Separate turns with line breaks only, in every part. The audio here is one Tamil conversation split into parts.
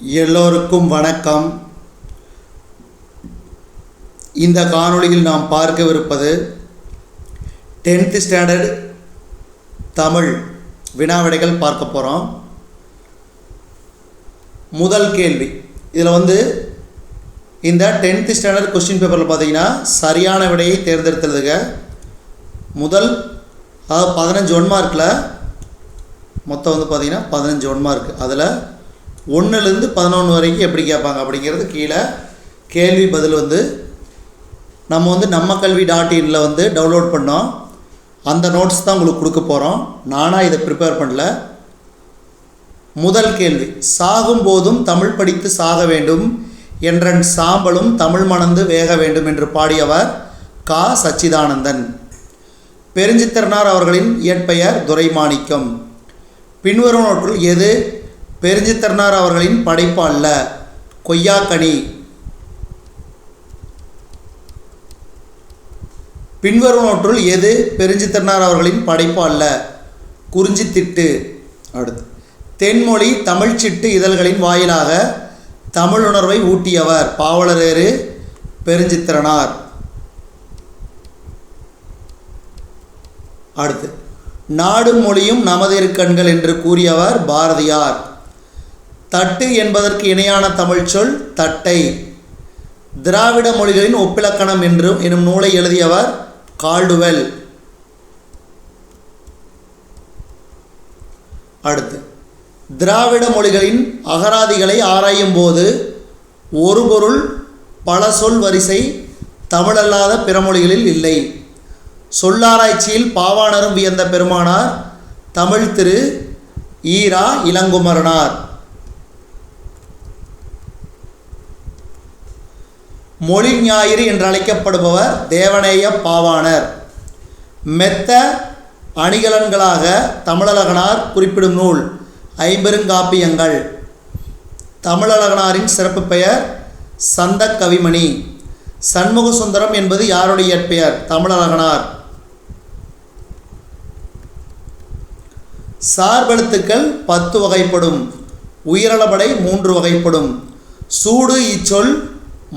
எல்லோருக்கும் வணக்கம். இந்த காணொளியில் நாம் பார்க்கவிருப்பது 10th ஸ்டாண்டர்ட் தமிழ் வினாவிடைகள் பார்க்க போகிறோம். முதல் கேள்வி, இதில் இந்த 10th ஸ்டாண்டர்ட் கொஸ்டின் பேப்பரில் பார்த்தீங்கன்னா சரியான விடையை தேர்ந்தெடுத்துருதுங்க. முதல் 15 1 மார்க்கில் மொத்தம் பார்த்தீங்கன்னா 15 1 மார்க். அதில் 1லேருந்து 11 வரைக்கும் எப்படி கேட்பாங்க அப்படிங்கிறது கீழே கேள்வி பதில் நம்ம நம்மக்கல்வி.inல டவுன்லோட் பண்ணோம். அந்த நோட்ஸ் தான் உங்களுக்கு கொடுக்க போகிறோம். நானாக இதை ப்ரிப்பேர் பண்ணல. முதல் கேள்வி, சாகும்போதும் தமிழ் படித்து சாக வேண்டும் என்றன் சாம்பலும் தமிழ் மணந்து வேக வேண்டும் என்று பாடியவர் கா. சச்சிதானந்தன். பெருஞ்சித்திரனார் அவர்களின் இயற்பெயர் துரைமாணிக்கம். பின்வருவனவற்றுள் எது பெருஞ்சித்திரனார் அவர்களின் படைப்பு அல்ல? கொய்யாக்கனி. பின்வருவனவற்றுள் எது பெருஞ்சித்திரனார் அவர்களின் படைப்பு அல்ல? குறிஞ்சித்திட்டு. அடுத்து, தென்மொழி தமிழ்ச்சிட்டு இதழ்களின் வாயிலாக தமிழுணர்வை ஊட்டியவர் பாவலரேறு பெருஞ்சித்திரனார். அடுத்து, நாடும் மொழியும் நமதிரு கண்கள் என்று கூறியவர் பாரதியார். தட்டு என்பதற்கு இணையான தமிழ் சொல் தட்டை. திராவிட மொழிகளின் ஒப்பிலக்கணம் எனும் நூலை எழுதியவர் கால்டுவெல். அடுத்து, திராவிட மொழிகளின் அகராதிகளை ஆராயும் போது ஒரு பொருள் பல சொல் வரிசை தமிழல்லாத பிற மொழிகளில் இல்லை. சொல்லாராய்ச்சியில் பாவாணரும் வியந்த பெருமானார் தமிழ் திரு ஈரா இளங்குமரனார். மொழி ஞாயிறு என்று அழைக்கப்படுபவர் தேவநேய பாவாணர். மெத்த அணிகலன்களாக தமிழழகனார் குறிப்பிடும் நூல் ஐம்பெருங்காப்பியங்கள். தமிழழகனாரின் சிறப்பு பெயர் சந்த கவிமணி. சண்முக சுந்தரம் என்பது யாருடைய இயற்பெயர்? தமிழழகனார். சார்பெழுத்துக்கள் 10 வகைப்படும். உயிரளபடை 3 வகைப்படும். சூடு இச்சொல்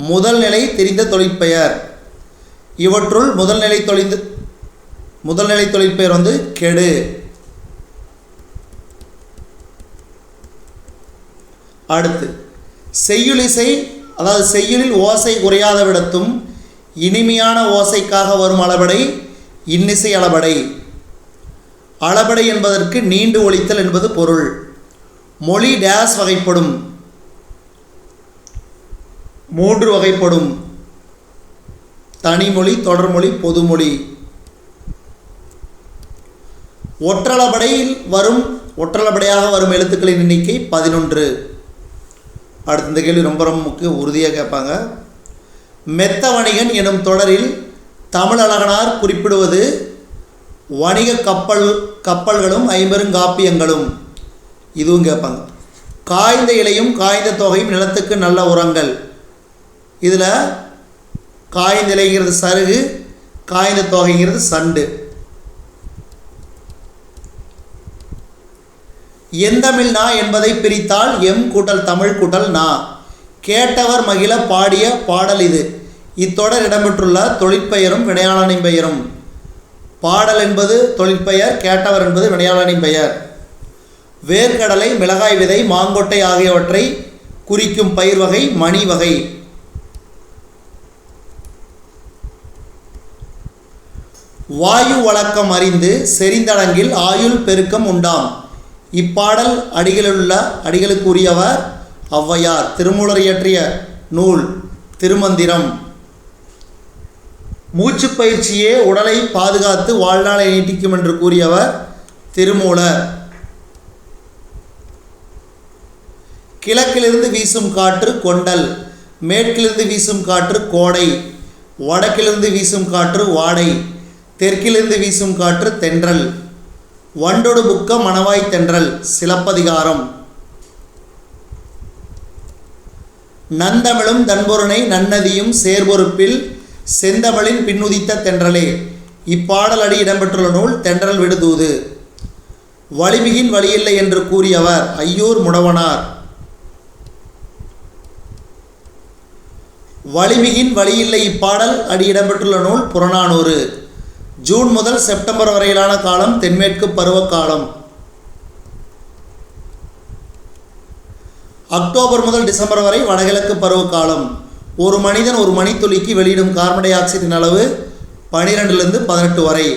முதல் நிலை தெரிந்த தொழிற்பெயர். இவற்றுள் முதல்நிலை தொழிற்பெயர் கெடு. அடுத்து, செய்யுளிசை அதாவது செய்யுளில் ஓசை குறையாத விடத்தும் இனிமையான ஓசைக்காக வரும் அளபடை இன்னிசை அளபடை. அளபடை என்பதற்கு நீண்டு ஒலித்தல் என்பது பொருள். மொழி டேஸ் வகைப்படும். 3 வகைப்படும். தனிமொழி, தொடர்மொழி, பொதுமொழி. ஒற்றளபடையாக வரும் எழுத்துக்களின் எண்ணிக்கை 11. அடுத்த இந்த கேள்வி ரொம்ப முக்கிய உறுதியாக கேட்பாங்க. மெத்த வணிகன் எனும் தொடரில் தமிழழகனார் குறிப்பிடுவது வணிக கப்பல்களும் ஐம்பெருங்காப்பியங்களும். இதுவும் கேட்பாங்க. காய்ந்த இலையும் காய்ந்த தொகையும் நிலத்துக்கு நல்ல உரங்கள். இதில் காய்ந்த இலைங்கிறது சருகு, காய்ந்த தொகைங்கிறது சண்டு. எந்தமிழ் நா என்பதை பிரித்தால் எம் கூட்டல் தமிழ் கூட்டல் நா. கேட்டவர் மகிழ பாடிய பாடல் இது. இத்தொடர் இடம்பெற்றுள்ள தொழிற்பெயரும் வினையாளனின் பெயரும். பாடல் என்பது தொழிற்பெயர், கேட்டவர் என்பது வினையாளனின் பெயர். வேர்க்கடலை, மிளகாய் விதை, மாங்கொட்டை ஆகியவற்றை குறிக்கும் பயிர் வகை மணி வகை. வாயு வழக்கம் அறிந்து செறிந்தடங்கில் ஆயுள் பெருக்கம் உண்டாம். இப்பாடல் அடிகளுக்கு உரியவர் ஔவையார். திருமூலர் இயற்றிய நூல் திருமந்திரம். மூச்சு பயிற்சியே உடலை பாதுகாத்து வாழ்நாளை நீட்டிக்கும் என்று கூறியவர் திருமூலர். கிழக்கிலிருந்து வீசும் காற்று கொண்டல், மேற்கிலிருந்து வீசும் காற்று கோடை, வடக்கிலிருந்து வீசும் காற்று வாடை, தெற்கிலிருந்து வீசும் காற்று தென்றல். வண்டொடு புக்க மணவாய் தென்றல். சிலப்பதிகாரம். நந்தமிழும் தன்பொருணை நன்னதியும் சேர்பொறுப்பில் செந்தமிழின் பின்னுதித்த தென்றலே. இப்பாடல் அடி இடம்பெற்றுள்ள நூல் தென்றல் விடுதூது. வலிமிகின் வழியில்லை என்று கூறியவர் ஐயூர் முடவனார். வலிமிகின் வழியில்லை இப்பாடல் அடி இடம்பெற்றுள்ள நூல் புறநானூறு. ஜூன் முதல் செப்டம்பர் வரையிலான காலம் தென்மேற்கு பருவக்காலம். அக்டோபர் முதல் டிசம்பர் வரை வடகிழக்கு பருவக்காலம். ஒரு மனிதன் ஒரு மணித்துளிக்கு வெளியிடும் கார்பன் டை ஆக்சைடின் அளவு 12லிருந்து 18 வரை.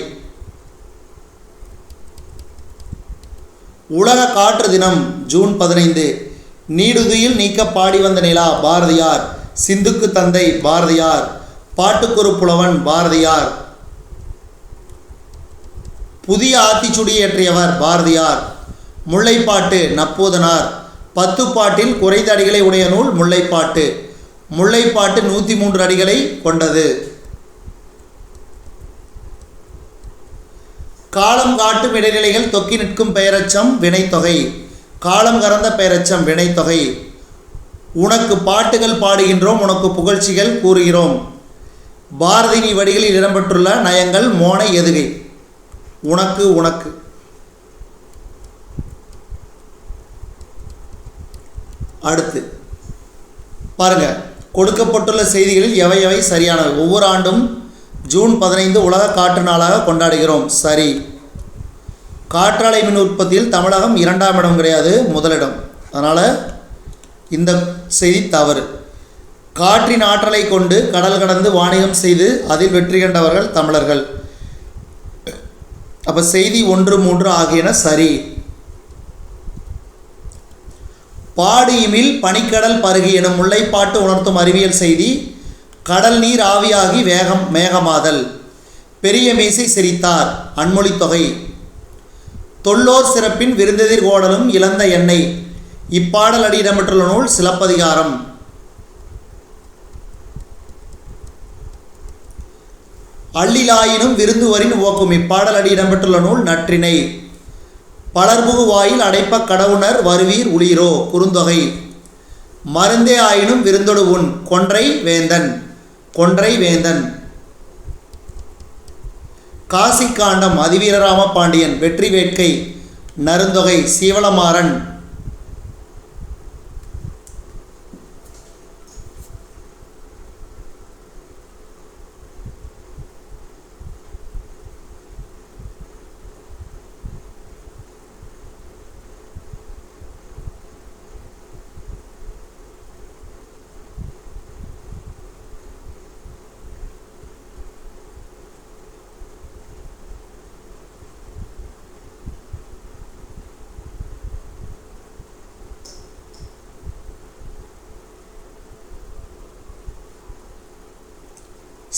உலக காற்று தினம் ஜூன் 15. நீடுதுயில் நீக்க பாடி வந்த நிலா பாரதியார். சிந்துக்கு தந்தை பாரதியார். பாட்டுக்கொரு புலவன் பாரதியார். புதிய ஆத்திச்சுடி இயற்றியவர் பாரதியார். முல்லைப்பாட்டு நப்பூதனார். 10 பாட்டில் குறைந்த அடிகளை உடைய நூல் முல்லைப்பாட்டு. முல்லைப்பாட்டு 103 அடிகளை கொண்டது. காலம் காட்டும் இடைநிலைகள் தொக்கி நிற்கும் பெயரச்சம் வினைத்தொகை. காலம் கறந்த பெயரச்சம் வினைத்தொகை. உனக்கு பாட்டுகள் பாடுகின்றோம், உனக்கு புகழ்ச்சிகள் கூறுகிறோம். பாரதினி வடிகளில் இடம்பெற்றுள்ள நயங்கள் மோனை எதுகை. உனக்கு உனக்கு. அடுத்து பாருங்க, கொடுக்கப்பட்டுள்ள செய்திகளில் எவை எவை சரியானவை. ஒவ்வொரு ஆண்டும் ஜூன் 15 உலக காற்று நாளாக கொண்டாடுகிறோம். சரி. காற்றாலை மின் உற்பத்தியில் தமிழகம் 2ஆம் இடம் கிடையாது, முதலிடம். அதனால் இந்த செய்தி தவறு. காற்றின் ஆற்றலை கொண்டு கடல் கடந்து வாணிகம் செய்து அதில் வெற்றி கண்டவர்கள் தமிழர்கள். அப்போ செய்தி 1, 3 ஆகியன சரி. பாடு இமில் பனிக்கடல் பருகி எனும் முல்லைப்பாட்டு உணர்த்தும் அறிவியல் செய்தி. கடல் நீர் ஆவியாகி மேகமாதல். பெரிய மீசை சிரித்தார் அன்மொழி தொகை. தொல்லோர் சிறப்பின் விருந்தெதிர் கோடலும் இழந்த எண்ணெய். இப்பாடல் அடி இடம்பெற்றுள்ள நூல் சிலப்பதிகாரம். அள்ளிலாயினும் விருந்துவரின் உவக்கும். இப்பாடல் அடி இடம்பெற்றுள்ள நூல் நற்றிணை. பலர்புகு வாயில் அடைப்ப கடவுணர் வருவீர் உளிரோ குறுந்தொகை. மருந்தே ஆயினும் விருந்தொடு உன். கொன்றை வேந்தன். கொன்றை வேந்தன். காசி காண்டம் அதிவீரராம பாண்டியன். வெற்றி வேட்கை. நருந்தொகை. சீவளமாறன்.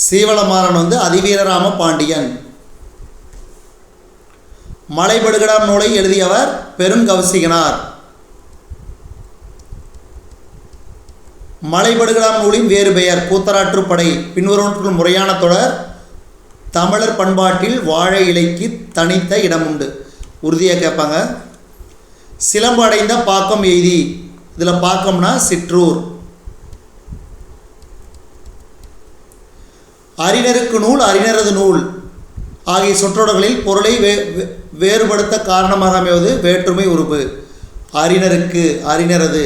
சீவளமாறன் அதிவீரராம பாண்டியன். மலைபடுகடாம் நூலை எழுதியவர் பெருங்கௌசிகனார். மலைபடுகடாம் நூலின் வேறு பெயர் கூத்தராற்றுப்படை. பின்வருவற்றுள் முறையான தொடர். தமிழர் பண்பாட்டில் வாழை இலைக்கு தனித்த இடமுண்டு. உறுதியாக கேட்பாங்க. சிலம்பு அடைந்த பாக்கம் எய்தி. இதில் பாக்கம்னா சிற்றூர். அறிஞருக்கு நூல் அறிஞரது நூல் ஆகிய சொற்றொடர்களில் பொருளை வேறுபடுத்த காரணமாக அமைவது வேற்றுமை உருபு. அறிஞருக்கு அறிஞரது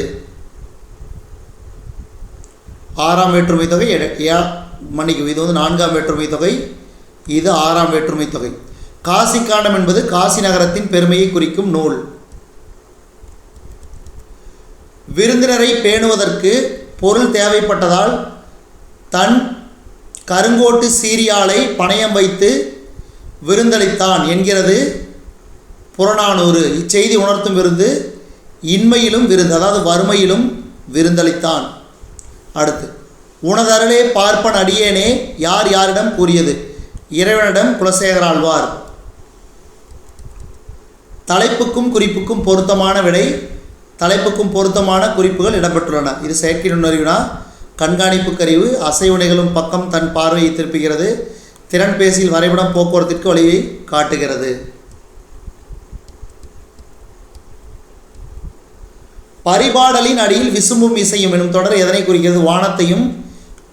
6ஆம் வேற்றுமை தொகை. மன்னிக்கும், இது 4ஆம் வேற்றுமை தொகை, இது 6ஆம் வேற்றுமை தொகை. காசி காண்டம் என்பது காசி நகரத்தின் பெருமையை குறிக்கும் நூல். விருந்தினரை பேணுவதற்கு பொருள் தேவைப்பட்டதால் தன் கருங்கோட்டு சீரியாலை பணயம் வைத்து விருந்தளித்தான் என்கிறது புறநானூறு. இச்செய்தி உணர்த்தும் விருந்து இன்மையிலும் விருந்து, அதாவது வறுமையிலும் விருந்தளித்தான். அடுத்து, உனதருளே பார்ப்பன் அடியேனே யார் யாரிடம் கூறியது. இறைவனிடம் குலசேகராழ்வார். தலைப்புக்கும் குறிப்புக்கும் பொருத்தமான விடை. தலைப்புக்கும் பொருத்தமான குறிப்புகள் இடம்பெற்றுள்ளன. இது செயற்கை நுண்ணறிவினா கண்காணிப்பு கருவி. அசைவு நிகழும் பக்கம் தன் பார்வையை திருப்புகிறது. திறன் பேசியில் வரைபடம் போக்குவரத்திற்கு வழியை காட்டுகிறது. பரிபாடலின் அடியில் விசும்பும் இசையும் எனும் தொடர் எதனை குறிக்கிறது. வானத்தையும்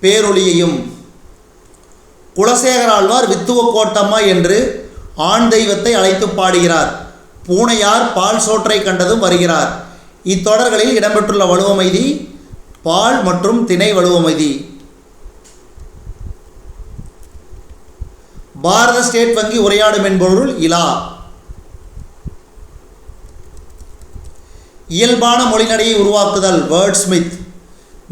பேரொளியையும். குலசேகராழ்வார் வித்துவ கோட்டம்மா என்று ஆண் தெய்வத்தை அழைத்து பாடுகிறார். பூனையார் பால் சோற்றை கண்டதும் வருகிறார். இத்தொடர்களில் இடம்பெற்றுள்ள வலுவமைதி பால் மற்றும் திணை வலுவமைதி. பாரத ஸ்டேட் வங்கி உரையாடும் என்பொருள் இலா. இயல்பான மொழிநடையை உருவாக்குதல் வேர்ட் ஸ்மித்.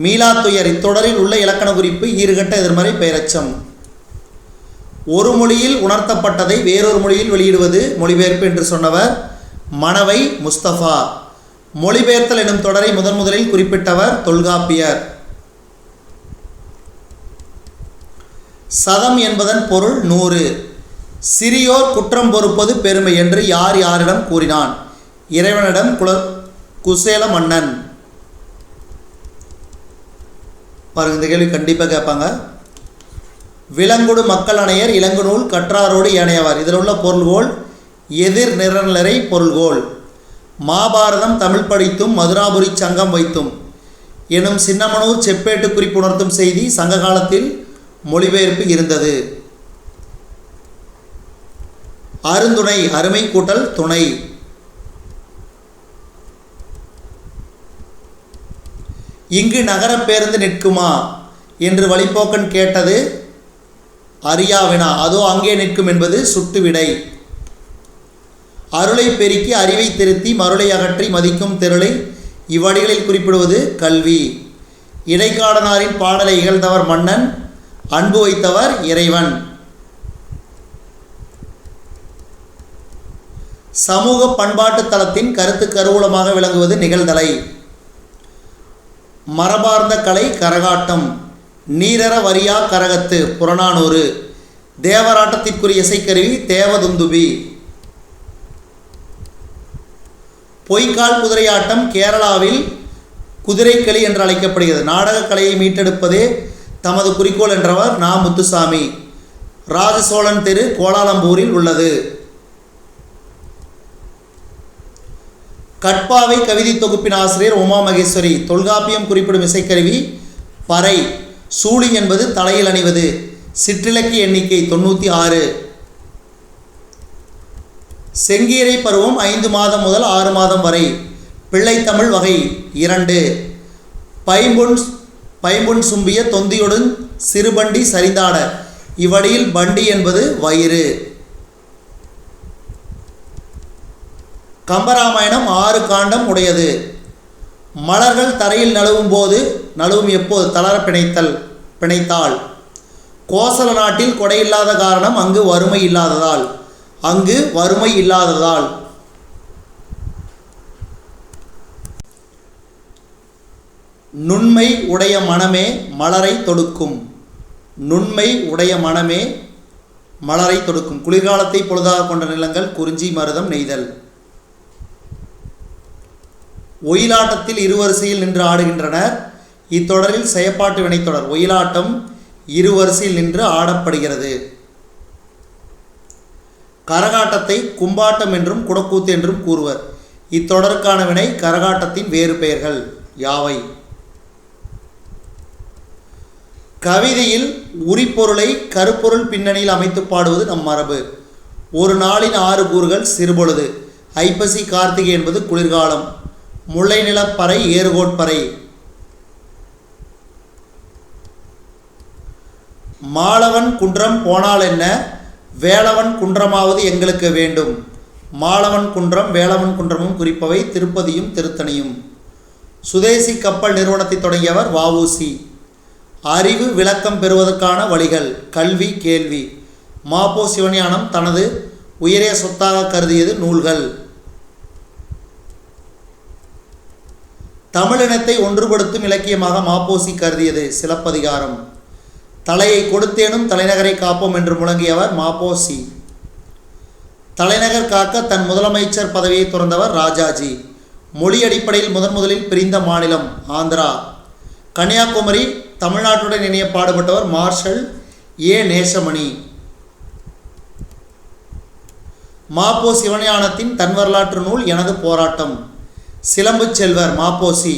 மீளாத்துயர் இத்தொடரில் உள்ள இலக்கண குறிப்பு ஈறுகட்ட எதிர்மறை பெயரச்சம். ஒரு மொழியில் உணர்த்தப்பட்டதை வேறொரு மொழியில் வெளியிடுவது மொழிபெயர்ப்பு என்று சொன்னவர் மணவை முஸ்தபா. மொழிபெயர்த்தல் எனும் தொடரை முதலில் குறிப்பிட்டவர் தொல்காப்பியர். சதம் என்பதன் பொருள் 100. சிறியோர் குற்றம் பொறுப்பது பெருமை என்று யார் யாரிடம் கூறினான்? இறைவனிடம். குசேல மன்னன். பாருங்க, இந்த கேள்வி கண்டிப்பாக கேட்பாங்க. விலங்குடு மக்கள் அணையர் இலங்கு நூல் கற்றாரோடு ஏனையவர். இதில் உள்ள பொருள்கோள் எதிர் நிரநிலை பொருள்கோள். மாபாரதம் தமிழ் படித்தும் மதுராபுரி சங்கம் வைத்தும் எனும் சின்னமனூர் செப்பேட்டு குறிப்பு உணர்த்தும் செய்தி சங்க காலத்தில் மொழிபெயர்ப்பு இருந்தது. அருந்துணை அருமை கூட்டல் துணை. இங்கு நகர பேருந்து நிற்குமா என்று வழிப்போக்கன் கேட்டது அறியாவினா. அதோ அங்கே நிற்கும் என்பது சுட்டுவிடை. அருளை பெருக்கி அறிவை திருத்தி மருளை அகற்றி மதிக்கும் திரளை இவ்வடிகளில் குறிப்பிடுவது கல்வி. இடைக்காடனாரின் பாடலை இகழ்ந்தவர் மன்னன், அன்பு வைத்தவர் இறைவன். சமூக பண்பாட்டு தளத்தின் கருத்து கருவூலமாக விளங்குவது நிகழ்தலை. மரபார்ந்த கலை கரகாட்டம். நீரற வரியா கரகத்து புறநானூறு. தேவராட்டத்திற்குரிய இசைக்கருவி தேவதுந்துபி. பொய்க்கால் குதிரையாட்டம் கேரளாவில் குதிரைக்களி என்று அழைக்கப்படுகிறது. நாடக கலையை மீட்டெடுப்பதே தமது குறிக்கோள் என்றவர் நா. முத்துசாமி. ராஜசோழன் தெரு கோலாலம்பூரில் உள்ளது. கட்பாவை கவிதை தொகுப்பின் ஆசிரியர் உமா மகேஸ்வரி. தொல்காப்பியம் குறிப்பிடும் இசைக்கருவி பறை. சூளி என்பது தலையில் அணிவது. சிற்றிலக்கிய எண்ணிக்கை 96. செங்கீரை பருவம் 5 மாதம் முதல் 6 மாதம் வரை. பிள்ளைத்தமிழ் வகை 2. பைம்பொன் சும்பிய தொந்தியுடன் சிறுபண்டி சரிந்தாட. இவ்வடியில் பண்டி என்பது வயிறு. கம்பராமாயணம் 6 காண்டம் உடையது. மலர்கள் தரையில் நழுவும் எப்போது? தளர பிணைத்தால். கோசல நாட்டில் கொடை இல்லாத காரணம் அங்கு வறுமை இல்லாததால். நுண்மை உடைய மனமே மலரை தொடுக்கும். நுண்மை உடைய மனமே மலரை தொடுக்கும். குளிர்காலத்தை பொழுதாக கொண்ட நிலங்கள் குறிஞ்சி மருதம் நெய்தல். ஒயிலாட்டத்தில் இருவரிசையில் நின்று ஆடுகின்றனர். இத்தொடரில் செயற்பாட்டு வினைத்தொடர். ஒயிலாட்டம் இருவரிசையில் நின்று ஆடப்படுகிறது. கரகாட்டத்தை கும்பாட்டம் என்றும் குடக்கூத்து என்றும் கூறுவர். இத்தொடருக்கான வினை கரகாட்டத்தின் வேறு பெயர்கள் யாவை? கவிதையில் உரிப்பொருளை கருப்பொருள் பின்னணியில் அமைத்து பாடுவது நம் மரபு. ஒரு நாளின் 6 கூறுகள் சிறுபொழுது. ஐப்பசி கார்த்திகை என்பது குளிர்காலம். முல்லை நிலப்பறை ஏறுகோட்பறை. மாலவன் குன்றம் போனால் என்ன, வேளவன் குன்றமாவது எங்களுக்கு வேண்டும். மாலவன் குன்றம் வேளவன் குன்றமும் குறிப்பவை திருப்பதியும் திருத்தணியும். சுதேசி கப்பல் நிறுவனத்தை தொடங்கியவர் வ.உ.சி. அறிவு விளக்கம் பெறுவதற்கான வழிகள் கல்வி கேள்வி. மா.பொ. சிவஞானம் தனது உயரிய சொத்தாக கருதியது நூல்கள். தமிழினத்தை ஒன்றுபடுத்தும் இலக்கியமாக மா.பொ.சி. கருதியது சிலப்பதிகாரம். தலையை கொடுத்தேனும் தலைநகரை காப்போம் என்று முழங்கியவர் மா.பொ.சி. தலைநகர் காக்க தன் முதலமைச்சர் பதவியை துறந்தவர் ராஜாஜி. மொழி அடிப்படையில் முதலில் பிரிந்த மாநிலம் ஆந்திரா. கன்னியாகுமரி தமிழ்நாட்டுடன் இணைய பாடுபட்டவர் மார்ஷல் ஏ. நேசமணி. மா.பொ. சிவஞானத்தின் தன் வரலாற்று நூல் எனது போராட்டம். சிலம்பு செல்வர் மா.பொ.சி.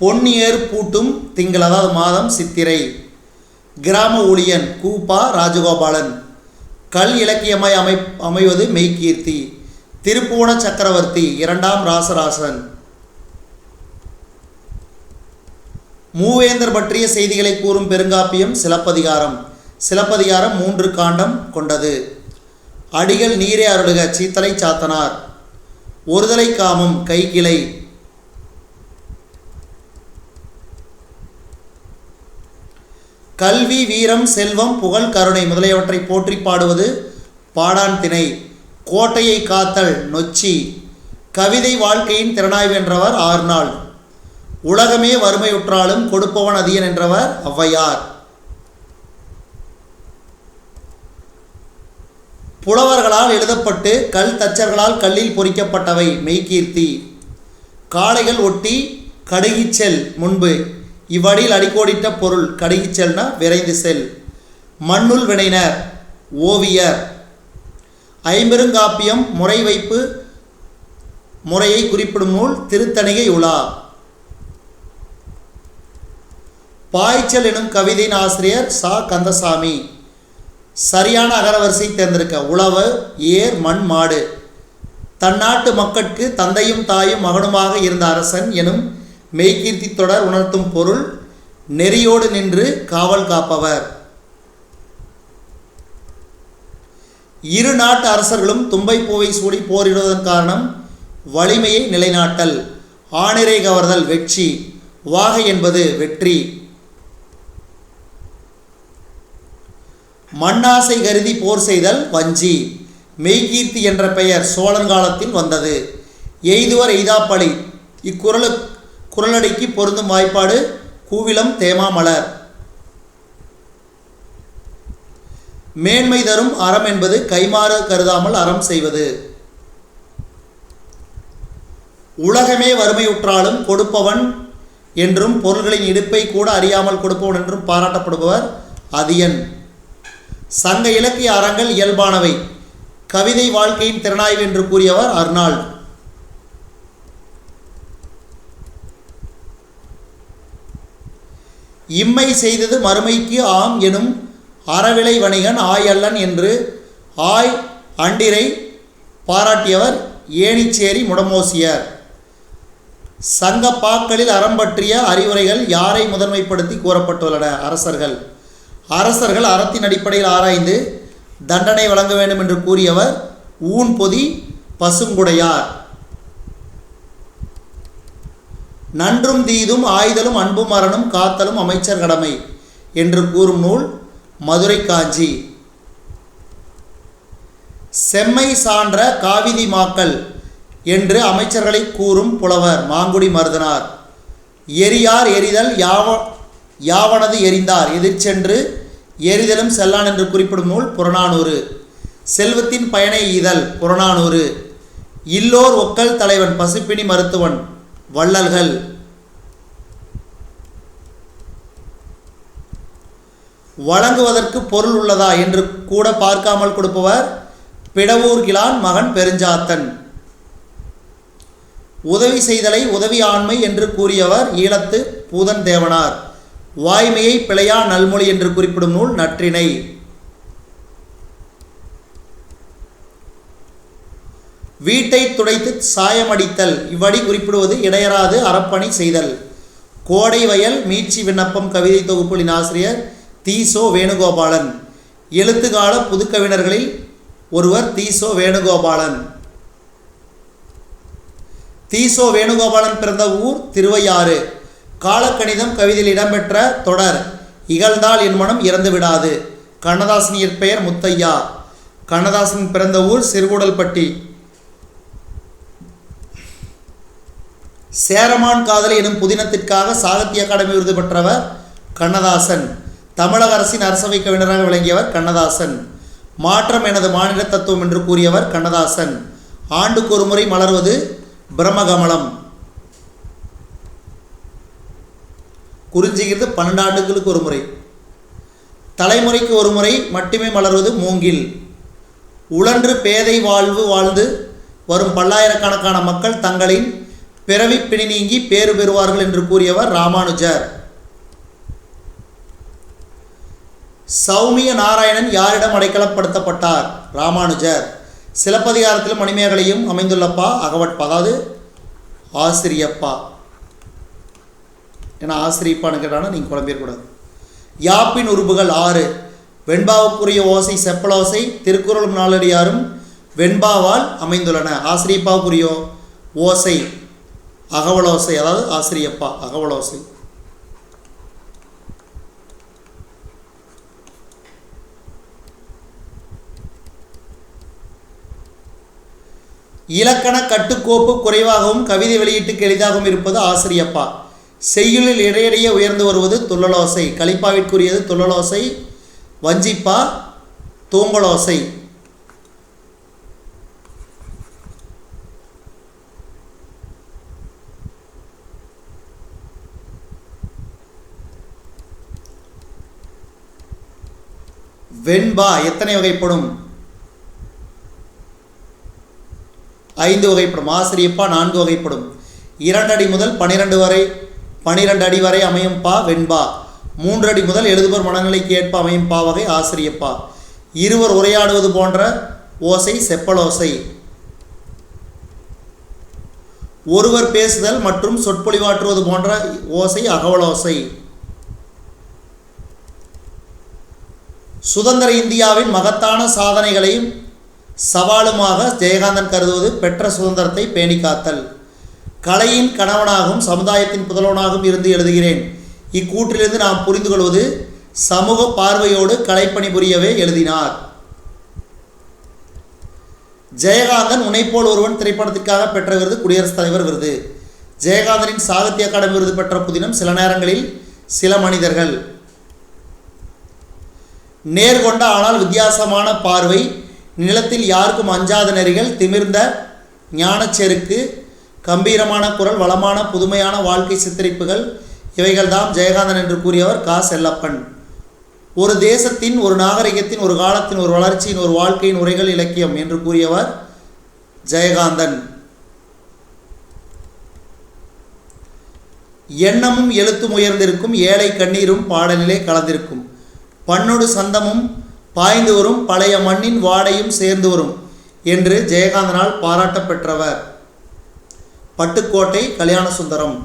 பொன்னியர் பூட்டும் திங்கள் அதாவது மாதம் சித்திரை. கிராம ஊழியன் கு.ப. ராஜகோபாலன். கல் இலக்கியமாய் அமைவது மெய்கீர்த்தி. திருப்புவன சக்கரவர்த்தி 2ஆம் ராசராசன். மூவேந்தர் பற்றிய செய்திகளை கூறும் பெருங்காப்பியம் சிலப்பதிகாரம். சிலப்பதிகாரம் 3 காண்டம் கொண்டது. அடிகள் நீரே அருளுக சீத்தலை சாத்தனார். ஒருதலை காமம் கைக்கிளை. கல்வி வீரம் செல்வம் புகழ் கருணை முதலியவற்றை போற்றி பாடுவது பாடான் திணை. கோட்டையை காத்தல் நொச்சி. கவிதை வாழ்க்கையின் திறனாய்வு என்றவர் ஆர்நாள். உலகமே வறுமையுற்றாலும் கொடுப்பவன் அதியன் என்றவர் ஔவையார். புலவர்களால் எழுதப்பட்டு கல் தச்சர்களால் கல்லில் பொறிக்கப்பட்டவை மெய்கீர்த்தி. காளைகள் ஒட்டி கடுகிச்செல் முன்பு. இவ்வடியில் அடிக்கோடிட்ட பொருள் கடுகிச்செல்னா விரைந்து செல். மண்ணுள் வினைனர் ஓவியர். ஐம்பெருங்காப்பியம் முறை வைப்பு முறையை குறிப்பிடும் நூல் திருத்தணிகை உலா. பாய்ச்சல் எனும் கவிதையின் ஆசிரியர் சா கந்தசாமி. சரியான அகரவரிசை தேர்ந்தெடுக்க. உழவு ஏர் மண் மாடு. தன்னாட்டு மக்கட்கு தந்தையும் தாயும் மகனுமாக இருந்த அரசன் எனும் மெய்கீர்த்தி தொடர் உணர்த்தும் பொருள் நெறியோடு நின்று காவல் காப்பவர். இரு நாட்டு அரசர்களும் தும்பை பூவை சூடி போரிடுவதன் காரணம் வலிமையை நிலைநாட்டல். ஆணிரை கவர்தல் வெற்றி. வாகை என்பது வெற்றி. மண்ணாசை கருதி போர் செய்தல் வஞ்சி. மெய்கீர்த்தி என்ற பெயர் சோழன் காலத்தில் வந்தது. எய்துவர் எய்தாப்பழி. குரலடிக்கு பொருந்தும் வாய்ப்பாடு கூவிலம் தேமாமலர். மேன்மை தரும் அறம் என்பது கைமாறு கருதாமல் அறம் செய்வது. உலகமே வறுமையுற்றாலும் கொடுப்பவன் என்றும் பொருள்களின் இடுப்பை கூட அறியாமல் கொடுப்பவன் என்றும் பாராட்டப்படுபவர் அதியன். சங்க இலக்கிய அறங்கள் இயல்பானவை. கவிதை வாழ்க்கையின் திறனாய்வு என்று கூறியவர் அர்னால்ட். இம்மை செய்தது மறுமைக்கு ஆம் எனும் அறவிலை வணிகன் ஆய் அல்லன் என்று ஆய் அண்டிரை பாராட்டியவர் ஏணிச்சேரி முடமோசியர். சங்க பாக்களில் அறம் பற்றிய அறிவுரைகள் யாரை முதன்மைப்படுத்தி கூறப்பட்டுள்ளன? அரசர்கள். அரசர்கள் அறத்தின் அடிப்படையில் ஆராய்ந்து தண்டனை வழங்க வேண்டும் என்று கூறியவர் ஊன்பொதி பசுங்குடையார். நன்றும் தீதும் ஆய்தலும் அன்பும் அறனும் காத்தலும் அமைச்சர் கடமை என்று கூறும் நூல் மதுரை காஞ்சி. செம்மை சான்ற காவிதி மாக்கள் என்று அமைச்சர்களை கூறும் புலவர் மாங்குடி மருதனார். எரியார் எரிதல் யாவனது எரிந்தார் எதிர்ச்சென்று எரிதலும் செல்லான் என்று குறிப்பிடும் நூல் புறநானூறு. செல்வத்தின் பயனை ஈதல் புறநானூறு. இல்லோர் ஒக்கல் தலைவன் பசுப்பினி மருத்துவன் வள்ளல்கள். வழங்குவதற்கு பொருள் உள்ளதா என்று கூட பார்க்காமல் கொடுப்பவர் பிடவூர் கிழான் மகன் பெருஞ்சாத்தன். உதவி செய்தலை உதவி ஆண்மை என்று கூறியவர் ஈழத்து பூதன் தேவனார். வாய்மையை பிழையா நல்மொழி என்று குறிப்பிடும் நூல் நற்றிணை. வீட்டை துடைத்து சாயமடித்தல் இவ்வடி குறிப்பிடுவது இடையராது அறப்பணி செய்தல். கோடை வயல் மீட்சி விண்ணப்பம் கவிதை தொகுப்புகளின் ஆசிரியர் தீசோ வேணுகோபாலன். எழுத்துக்கால புதுக்கவிஞர்களில் ஒருவர் தீசோ வேணுகோபாலன். தீசோ வேணுகோபாலன் பிறந்த ஊர் திருவையாறு. காலக்கணிதம் கவிதையில் இடம்பெற்ற தொடர் இகழ்ந்தால் என் மனம் இறந்து விடாது. கண்ணதாசன் இயற்பெயர் முத்தையா. கண்ணதாசன் பிறந்த ஊர் சிறுகூடல்பட்டி. சேரமான் காதலி எனும் புதினத்திற்காக சாகித்ய அகாடமி விருது பெற்றவர் கண்ணதாசன். தமிழக அரசின் அரசவை கவிஞராக விளங்கியவர் கண்ணதாசன். மாற்றம் எனது மாநில தத்துவம் என்று கூறியவர் கண்ணதாசன். ஆண்டுக்கு ஒரு முறை மலர்வது பிரம்மகமலம். குறிஞ்சிக்கிறது 12 ஆண்டுகளுக்கு ஒரு முறை. தலைமுறைக்கு ஒரு முறை மட்டுமே மலர்வது மூங்கில். உழன்று பேதை வாழ்வு வாழ்ந்து வரும் பல்லாயிரக்கணக்கான மக்கள் தங்களின் பிறவி பிணி நீங்கி பேறு பெறுவார்கள் என்று கூறியவர் ராமானுஜர். சௌமிய நாராயணன் யாரிடம் அடைக்கலப்படுத்தப்பட்டார்? ராமானுஜர். சிலப்பதிகாரத்திலும் மணிமேகலையும் அமைந்துள்ளப்பா அகவட்பா, அதாவது ஆசிரியப்பா. ஏன்னா ஆசிரியப்பான்னு கேட்டானா நீங்கள் குழம்பிடக்கூடாது. யாப்பின் உறுப்புகள் 6. வெண்பாவுக்குரிய ஓசை செப்பலோசை, திருக்குறளும் நாலடியாரும் வெண்பாவால் அமைந்துள்ளன. ஆசிரியப்பாவுக்குரிய ஓசை அகவலோசை, அதாவது ஆசிரியப்பா அகவலோசை. இலக்கண கட்டுக்கோப்பு குறைவாகவும் கவிதை வெளியீட்டுக்கு எளிதாகவும் இருப்பது ஆசிரியப்பா. செய்யுளில் இடையிடையே உயர்ந்து வருவது துள்ளலோசை. கலிப்பாவிற்குரியது துள்ளலோசை, வஞ்சிப்பா, தூங்கலோசை. வெண்பா எத்தனை வகைப்படும்? 5 வகைப்படும். ஆசிரியப்பா 4 வகைப்படும். 2 அடி முதல் 12 அடி வரை அமையும் பா வெண்பா. 3 அடி முதல் எழுதுபவர் மனநிலைக்கு ஏற்ப அமையும் பா வகை ஆசிரியப்பா. இருவர் உரையாடுவது போன்ற ஓசை செப்பலோசை. ஒருவர் பேசுதல் மற்றும் சொற்பொழிவாற்றுவது போன்ற ஓசை அகவலோசை. சுதந்திர இந்தியாவின் மகத்தான சாதனைகளையும் சவாலுமாக ஜெயகாந்தன் கருதுவது பெற்ற சுதந்திரத்தை பேணி காத்தல். கலையின் கணவனாகவும் சமுதாயத்தின் புதல்வனாகவும் இருந்து எழுதுகிறேன். இக்கூற்றிலிருந்து நாம் புரிந்து கொள்வது சமூக பார்வையோடு கலைப்பணி புரியவே எழுதினார். ஜெயகாந்தன் உன்னைப்போல் ஒருவன் திரைப்படத்திற்காக பெற்ற விருது குடியரசுத் தலைவர் விருது. ஜெயகாந்தனின் சாகித்ய அகாடமி விருது பெற்ற புதினம் சில நேரங்களில் சில மனிதர்கள். நேர்கொண்ட ஆனால் வித்தியாசமான பார்வை, நிலத்தில் யாருக்கும் அஞ்சாத நெறிகள், திமிர்ந்த ஞானச்செருக்கு, கம்பீரமான குரல், வளமான புதுமையான வாழ்க்கை சித்தரிப்புகள், இவைகள்தாம் ஜெயகாந்தன் என்று கூறியவர் கா. செல்லப்பன். ஒரு தேசத்தின், ஒரு நாகரிகத்தின், ஒரு காலத்தின், ஒரு வளர்ச்சியின், ஒரு வாழ்க்கையின் உரைகள் இலக்கியம் என்று கூறியவர் ஜெயகாந்தன். எண்ணமும் எழுத்தும் உயர்ந்திருக்கும், ஏழை கண்ணீரும் பாடலிலே கலந்திருக்கும், பண்ணொடு சந்தமும் பாய்ந்து வரும், பழைய மண்ணின் வாடையும் சேர்ந்து வரும் என்று ஜெயகாந்தனால் பாராட்ட பெற்றவர். பட்டுக்கோட்டை கல்யாண சுந்தரம்.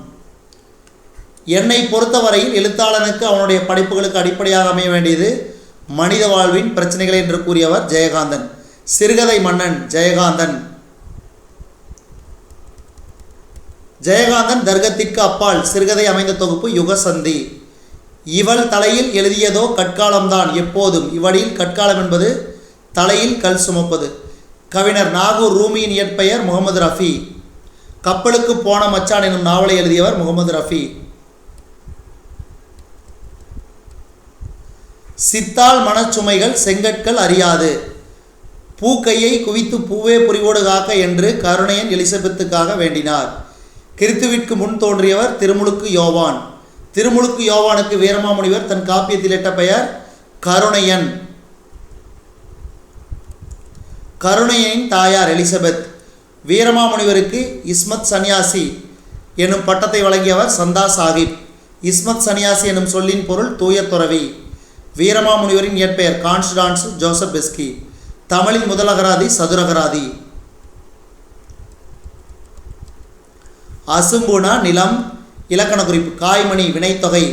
என்னை பொறுத்தவரையில் எழுத்தாளனுக்கு அவனுடைய படைப்புகளுக்கு அடிப்படையாக அமைய வேண்டியது மனித வாழ்வின் பிரச்சனைகள் என்று கூறியவர் ஜெயகாந்தன். சிறுகதை மன்னன் ஜெயகாந்தன். ஜெயகாந்தன் தர்க்கத்திற்கு அப்பால் சிறுகதை அமைந்த தொகுப்பு யுகசந்தி. இவள் தலையில் எழுதியதோ கற்காலம்தான் எப்போதும். இவ்வடியில் கற்காலம் என்பது தலையில் கல் சுமப்பது. கவிஞர் நாகூர் ரூமியின் இயற்பெயர் முகமது ரஃபி. கப்பலுக்கு போன மச்சான் எனும் நாவலை எழுதியவர் முகமது ரஃபி. சித்தால் மனச்சுமைகள் செங்கற்கள் அறியாது, பூக்கையை குவித்து பூவே புரிவோடு காக்க என்று கருணையன் எலிசபெத்துக்காக வேண்டினார். கிறித்துவிற்கு முன் தோன்றியவர் திருமுழுக்கு யோவான். திருமுழுக்கு யோவானுக்கு வீரமாமுனிவர் தன் காப்பியத்தில் இட்ட பெயர் கருணையன். கருணையனின் தாயார் எலிசபெத். வீரமாமுனிவருக்கு இஸ்மத் சன்னியாசி எனும் பட்டத்தை வழங்கியவர் சந்தா சாஹிப். இஸ்மத் சன்னியாசி எனும் சொல்லின் பொருள் தூய துறவி. வீரமாமுனிவரின் இயற்பெயர் கான்ஸ்டான்ஸ் ஜோசப் பெஸ்கி. தமிழின் முதல் அகராதி சதுரகராதி. அசும்புனா நிலம். இலக்கண குறிப்பு காய்மணி வினைத்தொகை.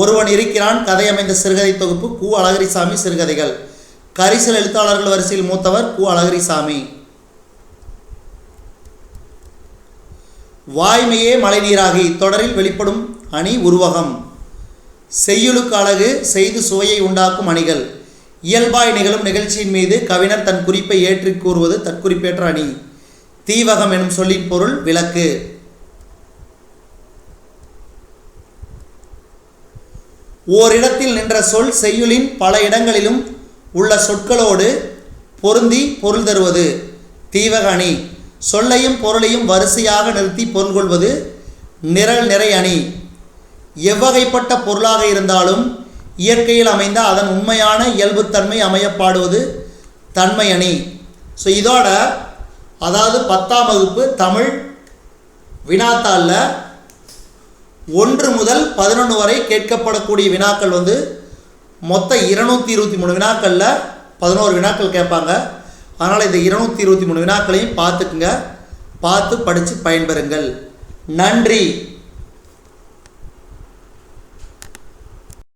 ஒருவன் இருக்கிறான் கதை அமைந்த சிறுகதை தொகுப்பு கு. அழகிரிசாமி சிறுகதைகள். கரிசல் எழுத்தாளர்கள் வரிசையில் மூத்தவர் கு. அழகிரிசாமி. வாய்மையே மழைநீராகி தொடரில் வெளிப்படும் அணி உருவகம். செய்யுளுக்கு அழகு செய்து சுவையை உண்டாக்கும் அணிகள். இயல்பாய் நிகழும் நிகழ்ச்சியின் மீது கவிஞர் தன் குறிப்பை ஏற்றி கூறுவது தற்குறிப்பேற்ற அணி. தீவகம் எனும் சொல்லின் பொருள் விளக்கு. ஓரிடத்தில் நின்ற சொல் செய்யுளின் பல இடங்களிலும் உள்ள சொற்களோடு பொருந்தி பொருள் தருவது தீவக அணி. சொல்லையும் பொருளையும் வரிசையாக நிறுத்தி பொருள் கொள்வது நிரல் நிறை அணி. எவ்வகைப்பட்ட பொருளாக இருந்தாலும் இயற்கையில் அமைந்த அதன் உண்மையான இயல்புத்தன்மை அமையப்பாடுவது தன்மை அணி. ஸோ இதோட அதாவது 10ஆம் வகுப்பு தமிழ் வினாத்தாளில் 1 முதல் 11 வரை கேட்கப்படக்கூடிய வினாக்கள் மொத்தம் 223 வினாக்களில் 11 வினாக்கள் கேட்பாங்க. அதனால் இந்த 223 வினாக்களையும் பார்த்துக்குங்க, பார்த்து படித்து பயன்பெறுங்கள். நன்றி.